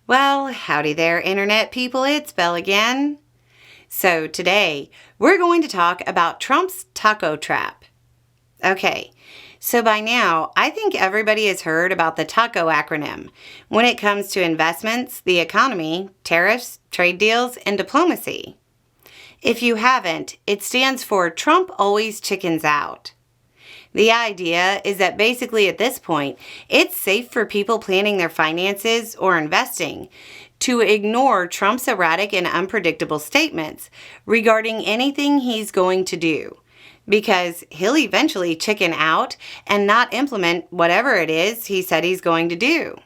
Well, howdy there, Internet people. It's Belle again. So today, we're going to talk about Trump's taco trap. Okay, so by now, I think everybody has heard about the TACO acronym when it comes to investments, the economy, tariffs, trade deals, and diplomacy. If you haven't, it stands for Trump Always Chickens Out. The idea is that basically at this point, it's safe for people planning their finances or investing to ignore Trump's erratic and unpredictable statements regarding anything he's going to do, because he'll eventually chicken out and not implement whatever it is he said he's going to do.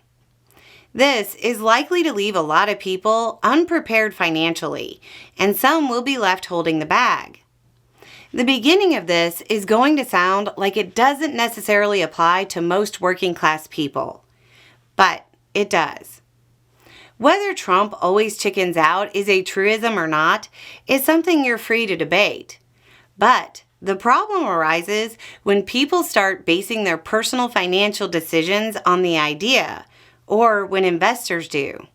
This is likely to leave a lot of people unprepared financially, and some will be left holding the bag. The beginning of this is going to sound like it doesn't necessarily apply to most working class people, but it does. Whether Trump always chickens out is a truism or not is something you're free to debate. But the problem arises when people start basing their personal financial decisions on the idea, or when investors do.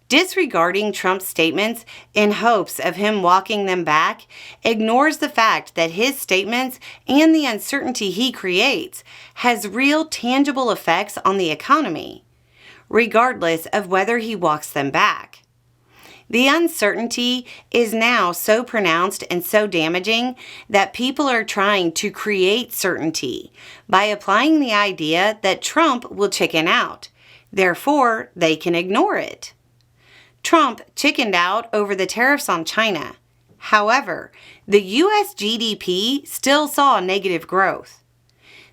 Disregarding Trump's statements in hopes of him walking them back ignores the fact that his statements and the uncertainty he creates has real tangible effects on the economy, regardless of whether he walks them back. The uncertainty is now so pronounced and so damaging that people are trying to create certainty by applying the idea that Trump will chicken out. Therefore, they can ignore it. Trump chickened out over the tariffs on China. However, the U.S. GDP still saw negative growth.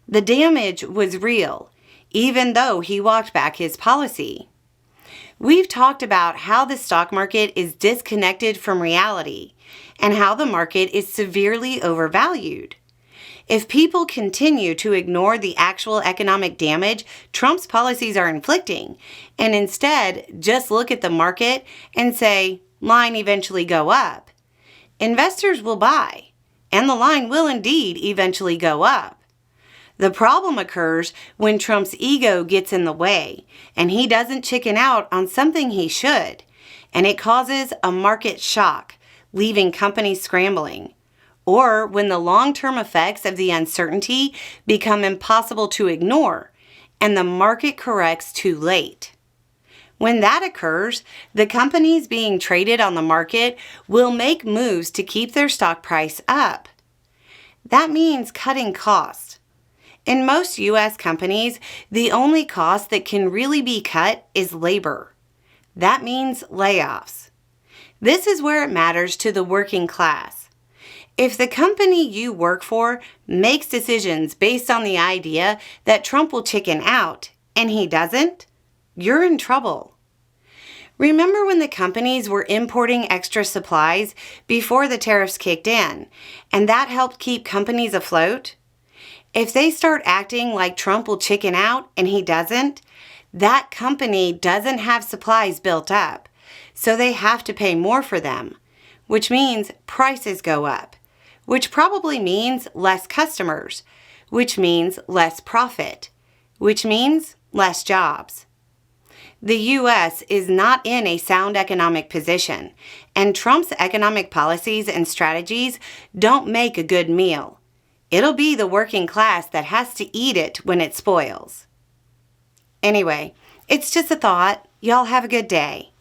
The damage was real, even though he walked back his policy. We've talked about how the stock market is disconnected from reality and how the market is severely overvalued. If people continue to ignore the actual economic damage Trump's policies are inflicting, and instead just look at the market and say, line eventually go up, investors will buy, and the line will indeed eventually go up. The problem occurs when Trump's ego gets in the way, and he doesn't chicken out on something he should, and it causes a market shock, leaving companies scrambling. Or when the long-term effects of the uncertainty become impossible to ignore, and the market corrects too late. When that occurs, the companies being traded on the market will make moves to keep their stock price up. That means cutting costs. In most U.S. companies, the only cost that can really be cut is labor. That means layoffs. This is where it matters to the working class. If the company you work for makes decisions based on the idea that Trump will chicken out, and he doesn't, you're in trouble. Remember when the companies were importing extra supplies before the tariffs kicked in, and that helped keep companies afloat? If they start acting like Trump will chicken out and he doesn't, that company doesn't have supplies built up, so they have to pay more for them, which means prices go up, which probably means less customers, which means less profit, which means less jobs. The U.S. is not in a sound economic position, and Trump's economic policies and strategies don't make a good meal. It'll be the working class that has to eat it when it spoils. Anyway, it's just a thought. Y'all have a good day.